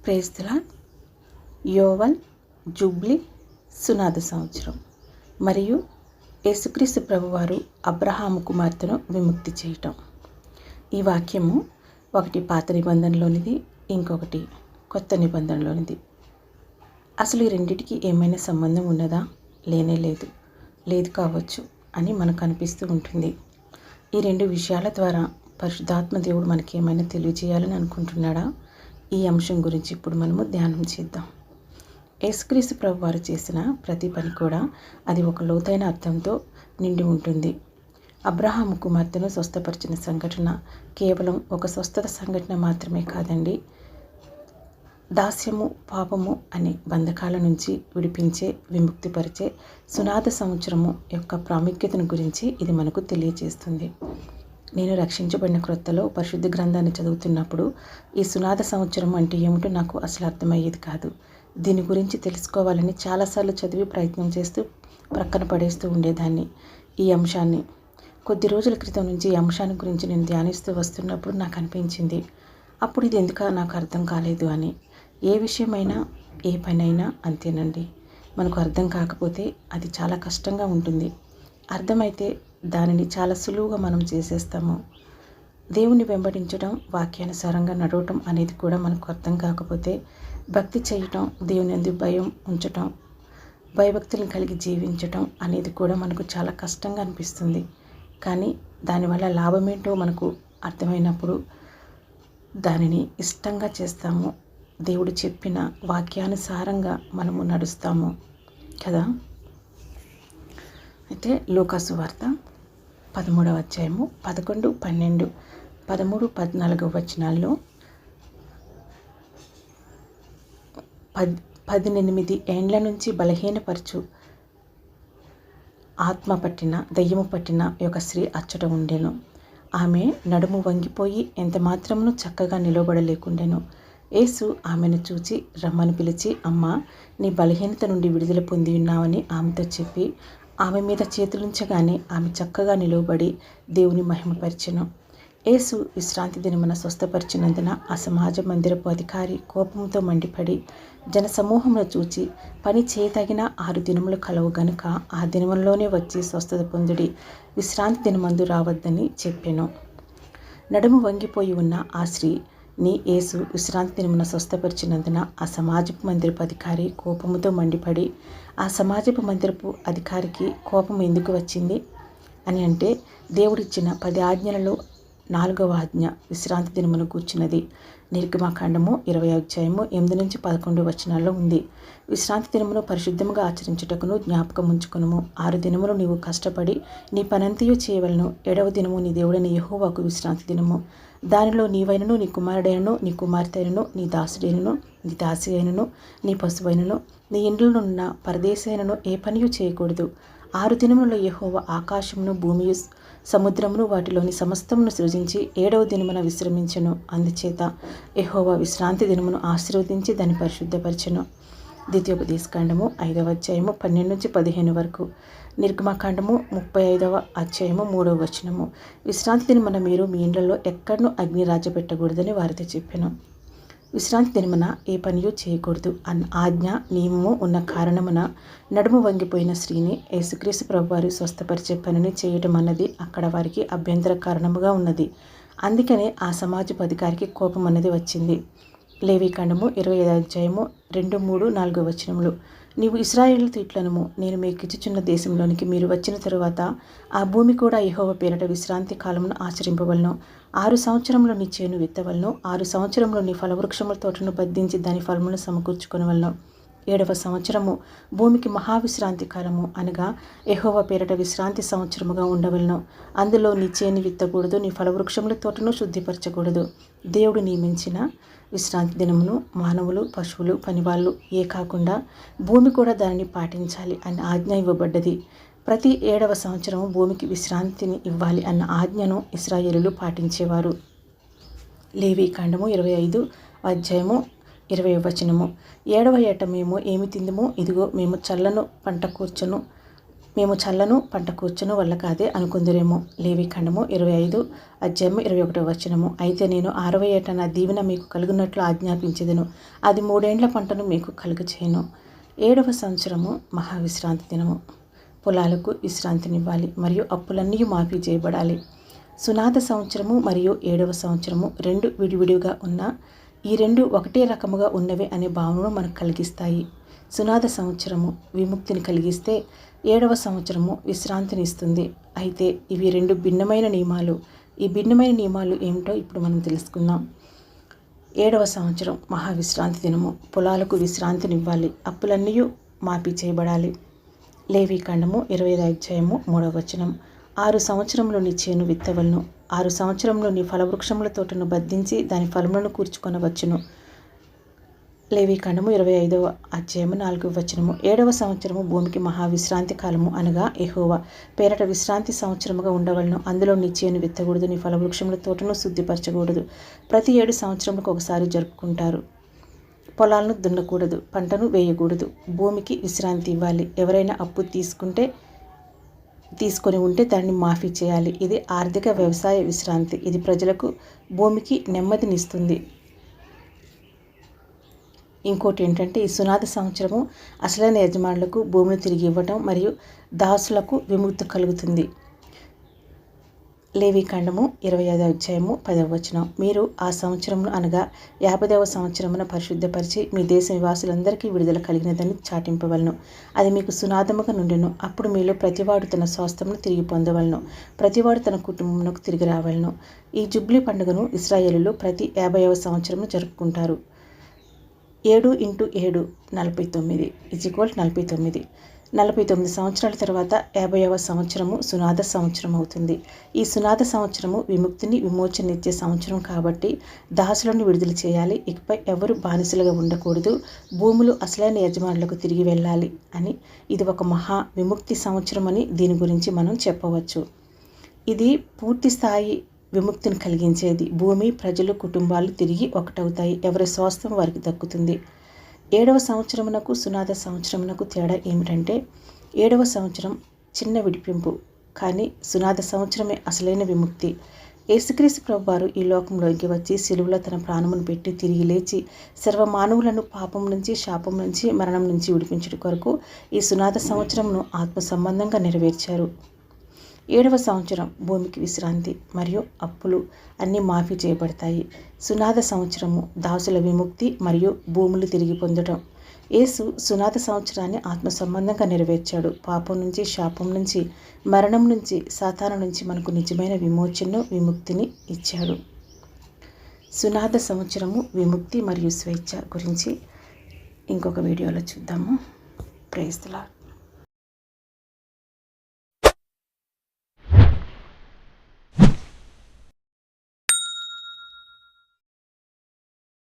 Praise the lord. యోవల్ jubilee సునాద సంవత్సరం మరియు యేసుక్రీస్తు ప్రభువారు అబ్రహాము కుమార్తెను విముక్తి చేయటం. ఈ వాక్యము ఒకటి పాత నిబంధనలోనిది, ఇంకొకటి కొత్త నిబంధనలోనిది. అసలు ఈ రెండింటికి ఏమైనా సంబంధం ఉన్నదా? లేనే లేదు, లేదు కావచ్చు అని మనకు అనిపిస్తూ ఉంటుంది. ఈ రెండు విషయాల ద్వారా పరిశుద్ధాత్మ దేవుడు మనకి ఏమైనా తెలియజేయాలని అనుకుంటున్నాడా? ఈ అంశం గురించి ఇప్పుడు మనము ధ్యానం చేద్దాం. యేసుక్రీస్తు ప్రభు వారు చేసిన ప్రతి పని కూడా అది ఒక లోతైన అర్థంతో నిండి ఉంటుంది. అబ్రహాము కుమార్తెను స్వస్థపరిచిన సంఘటన కేవలం ఒక స్వస్థత సంఘటన మాత్రమే కాదండి. దాస్యము, పాపము అనే బంధకాల నుంచి విడిపించే, విముక్తిపరిచే సునాద సంవత్సరము యొక్క ప్రాముఖ్యతను గురించి ఇది మనకు తెలియజేస్తుంది. నేను రక్షించబడిన క్రొత్తలో పరిశుద్ధ గ్రంథాన్ని చదువుతున్నప్పుడు ఈ సునాద సంవత్సరం అంటే ఏమిటో నాకు అసలు అర్థమయ్యేది కాదు. దీని గురించి తెలుసుకోవాలని చాలాసార్లు చదివి ప్రయత్నం చేస్తూ ప్రక్కన పడేస్తూ ఉండేదాన్ని. ఈ అంశాన్ని కొద్ది రోజుల క్రితం నుంచి ఈ అంశాన్ని గురించి నేను ధ్యానిస్తూ వస్తున్నప్పుడు నాకు అనిపించింది, అప్పుడు ఇది ఎందుకు నాకు అర్థం కాలేదు అని. ఏ విషయమైనా, ఏ పనైనా అంతేనండి. మనకు అర్థం కాకపోతే అది చాలా కష్టంగా ఉంటుంది. అర్థమైతే దానిని చాలా సులువుగా మనం చేసేస్తాము. దేవుని వెంబడించడం, వాక్యానుసారంగా నడవటం అనేది కూడా మనకు అర్థం కాకపోతే, భక్తి చేయటం, దేవుని యందు భయం ఉంచటం, భయభక్తులను కలిగి జీవించటం అనేది కూడా మనకు చాలా కష్టంగా అనిపిస్తుంది. కానీ దానివల్ల లాభమేంటో మనకు అర్థమైనప్పుడు దానిని ఇష్టంగా చేస్తాము. దేవుడు చెప్పిన వాక్యానుసారంగా మనము నడుస్తాము కదా. అయితే లూకాసు వార్త 13వ అధ్యాయము 11, 12, 13, 14 వచనాల్లో 18 ఏండ్ల నుంచి బలహీనపరచు ఆత్మ పట్టిన, దయ్యము పట్టిన ఒక స్త్రీ అచ్చట ఉండెను. ఆమె నడుము వంగిపోయి ఎంత మాత్రమును చక్కగా నిలబడలేకుండెను. యేసు ఆమెను చూచి రమ్మని పిలిచి, అమ్మా, నీ బలహీనత నుండి విడుదల పొంది ఉన్నావని ఆమెతో చెప్పి ఆమె మీద చేతులుంచగానే ఆమె చక్కగా నిలవబడి దేవుని మహిమపరిచెను. యేసు విశ్రాంతి దినమున స్వస్థపరిచినందున ఆ సమాజ మందిరపు అధికారి కోపంతో మండిపడి జనసమూహమును చూచి, పని చేయతగిన 6 దినములు కలవు గనుక ఆ దినములలోనే వచ్చి స్వస్థత పొందుడి, విశ్రాంతి దినమందు రావద్దని చెప్పెను. నడుము వంగిపోయి ఉన్న ఆ స్త్రీని యేసు విశ్రాంతి దినమున స్వస్థపరిచినందున ఆ సమాజపు మందిరపు అధికారి కోపముతో మండిపడి, ఆ సమాజపు మందిరపు అధికారికి కోపం ఎందుకు వచ్చింది అని అంటే, దేవుడిచ్చిన 10 ఆజ్ఞలలో 4వ ఆజ్ఞ విశ్రాంతి దినమును కూర్చున్నది. నిర్గమకాండము 20వ అధ్యాయము 8 నుంచి 11 వచనాల్లో ఉంది. విశ్రాంతి దినమును పరిశుద్ధముగా ఆచరించుటకును జ్ఞాపకం ఉంచుకునుము. 6 దినములు నీవు కష్టపడి నీ పనంతయు చేయవలను. 7వ దినము నీ దేవుడైన యెహోవాకు విశ్రాంతి దినము. దానిలో నీవైనను, నీ కుమారుడైనను, నీ కుమార్తె అయినను, నీ దాసుడైనను, నీ దాసి అయినను, నీ పశువైనను, నీ ఇండ్లనున్న పరదేశి అయినను ఏ పనియు చేయకూడదు. 6 దినములలో యెహోవా ఆకాశమును, భూమియు, సముద్రమును వాటిలోని సమస్తమును సృజించి 7వ దినమున విశ్రమించెను. అందుచేత యెహోవా విశ్రాంతి దినమును ఆశీర్వదించి దాన్ని పరిశుద్ధపరచెను. ద్వితీయోపదేశకాండము 5వ అధ్యాయము 12 నుంచి 15 వరకు. నిర్గమకాండము 35వ అధ్యాయము 3వ వచనము. విశ్రాంతి దినమున మీరు మీ ఇండ్లలో ఎక్కడనూ అగ్ని రాజపెట్టకూడదని వారితో చెప్పెను. విశ్రాంతి దినమున ఏ పనియూ చేయకూడదు అన్న ఆజ్ఞ, నియమము ఉన్న కారణమున నడుము వంగిపోయిన స్త్రీని యేసుక్రీస్తు ప్రభువారు స్వస్థపరిచే పనిని చేయటం అన్నది అక్కడ వారికి అభ్యంతర కారణముగా ఉన్నది. అందుకనే ఆ సమాజపు అధికారికి కోపం అన్నది వచ్చింది. లేవీకాండము 25వ అధ్యాయము 2, 3, 4 వచనములు. నీవు ఇశ్రాయేలుతో ఇట్లనుము, నేను మీకిచ్చుచున్న దేశంలోనికి మీరు వచ్చిన తరువాత ఆ భూమి కూడా యెహోవా పేరట విశ్రాంతి కాలమును ఆచరింపవలను. 6 సంవత్సరములు నీ చేను విత్తవలను. 6 సంవత్సరములు నీ ఫలవృక్షముల తోటను బద్దించి దాని ఫలమును సమకూర్చుకొనవలను. 7వ సంవత్సరము భూమికి మహావిశ్రాంతి కాలము, అనగా యెహోవా పేరట విశ్రాంతి సంవత్సరముగా ఉండవలను. అందులో నీ చేను విత్తకూడదు, నీ ఫలవృక్షముల తోటను శుద్ధిపరచకూడదు. దేవుడు నియమించిన విశ్రాంతి దినమును మానవులు, పశువులు, పనివాళ్ళు ఏ కాకుండా భూమి కూడా దానిని పాటించాలి అన్న ఆజ్ఞ ఇవ్వబడ్డది. ప్రతి 7వ సంవత్సరము భూమికి విశ్రాంతిని ఇవ్వాలి అన్న ఆజ్ఞను ఇశ్రాయేలులు పాటించేవారు. లేవీకాండము 25 అధ్యాయము 20వ వచనము. 7వ ఏట మేము ఏమి తిందుము, ఇదిగో మేము చల్లను పంట కూర్చొను మేము చల్లను పంట కూర్చును వల్ల కాదే అనుకుందురేమో. లేవికాండము 25:21. అయితే నేను 6వ ఏట నా దీవెన మీకు కలుగునట్లు ఆజ్ఞాపించెదను, అది 3 పంటను మీకు కలుగచేయను. 7వ సంవత్సరము మహావిశ్రాంతి దినము. పొలాలకు విశ్రాంతినివ్వాలి మరియు అప్పులన్నీ మాఫీ చేయబడాలి. సునాద సంవత్సరము మరియు 7వ సంవత్సరము రెండు విడివిడిగా ఉన్న ఈ రెండు ఒకటే రకముగా ఉన్నవి అనే భావనను మనకు కలిగిస్తాయి. సునాద సంవత్సరము విముక్తిని కలిగిస్తే 7వ సంవత్సరము విశ్రాంతిని ఇస్తుంది. అయితే ఇవి రెండు భిన్నమైన నియమాలు. ఈ భిన్నమైన నియమాలు ఏమిటో ఇప్పుడు మనం తెలుసుకుందాం. 7వ సంవత్సరం మహావిశ్రాంతి దినము. పొలాలకు విశ్రాంతినివ్వాలి, అప్పులన్నీ మాఫీ చేయబడాలి. లేవికాండము 25:3. 6 సంవత్సరములు నీ చేను విత్తవలను, 6 సంవత్సరములు నీ ఫలవృక్షముల తోటను బద్దించి దాని ఫలములను కూర్చుకొనవచ్చును. లేవికాండము 25:4. 7వ సంవత్సరము భూమికి మహావిశ్రాంతి కాలము, అనగా యెహోవా పేరట విశ్రాంతి సంవత్సరముగా ఉండవలను. అందులో నీ చేను విత్తకూడదు, నీ ఫలవృక్షముల తోటను శుద్ధిపరచకూడదు. ప్రతి 7 సంవత్సరములకు ఒకసారి జరుపుకుంటారు. పొలాలను దున్నకూడదు, పంటను వేయకూడదు. భూమికి విశ్రాంతి ఇవ్వాలి. ఎవరైనా అప్పు తీసుకొని ఉంటే దాన్ని మాఫీ చేయాలి. ఇది ఆర్థిక వ్యవసాయ విశ్రాంతి. ఇది ప్రజలకు, భూమికి నెమ్మదినిస్తుంది. ఇంకోటి ఏంటంటే, ఈ సునాద సంవత్సరము అసలైన యజమానులకు భూమిని తిరిగి ఇవ్వటం మరియు దాసులకు విముక్తి కలుగుతుంది. లేవికాండము 25:10. మీరు ఆ సంవత్సరమును అనగా 50వ సంవత్సరమున పరిశుద్ధపరిచి మీ దేశ నివాసులందరికీ విడుదల కలిగినదని చాటింపవలను. అది మీకు సునాదముగా నుండెను. అప్పుడు మీలో ప్రతివాడు తన స్వాస్థ్యమును తిరిగి పొందవలను, ప్రతివాడు తన కుటుంబమునకు తిరిగి రావలను. ఈ జుబ్లీ పండుగను ఇశ్రాయేలీయులు ప్రతి 50వ సంవత్సరమును జరుపుకుంటారు. 7x7 49 49. 49 సంవత్సరాల తర్వాత 50వ సంవత్సరము సునాద సంవత్సరం అవుతుంది. ఈ సునాద సంవత్సరము విముక్తిని, విమోచననిచ్చే సంవత్సరం కాబట్టి దాసులను విడుదల చేయాలి. ఇకపై ఎవరు బానిసలుగా ఉండకూడదు. భూములు అసలైన యజమానులకు తిరిగి వెళ్ళాలి అని. ఇది ఒక మహా విముక్తి సంవత్సరం అని దీని గురించి మనం చెప్పవచ్చు. ఇది పూర్తి స్థాయి విముక్తిని కలిగించేది. భూమి, ప్రజలు, కుటుంబాలు తిరిగి ఒకటవుతాయి. ఎవరి స్వాస్థ్యం వారికి దక్కుతుంది. 7వ సంవత్సరమునకు సునాద సంవత్సరమునకు తేడా ఏమిటంటే, 7వ సంవత్సరం చిన్న విడిపింపు, కానీ సునాద సంవత్సరమే అసలైన విముక్తి. యేసుక్రీస్తు ప్రభువారు ఈ లోకంలోకి వచ్చి సిలువలో తన ప్రాణమును పెట్టి తిరిగి లేచి సర్వమానవులను పాపం నుంచి, శాపం నుంచి, మరణం నుంచి విడిపించుట కొరకు ఈ సునాద సంవత్సరమును ఆత్మ సంబంధంగా నెరవేర్చారు. 7వ సంవత్సరం భూమికి విశ్రాంతి మరియు అప్పులు అన్నీ మాఫీ చేయబడతాయి. సునాద సంవత్సరము దాసుల విముక్తి మరియు భూములు తిరిగి పొందడం. యేసు సునాద సంవత్సరాన్ని ఆత్మ సంబంధంగా నెరవేర్చాడు. పాపం నుంచి, శాపం నుంచి, మరణం నుంచి, సాతాను నుంచి మనకు నిజమైన విమోచనను, విముక్తిని ఇచ్చాడు. సునాద సంవత్సరము విముక్తి మరియు స్వేచ్ఛ గురించి ఇంకొక వీడియోలో చూద్దాము. Praise the lord.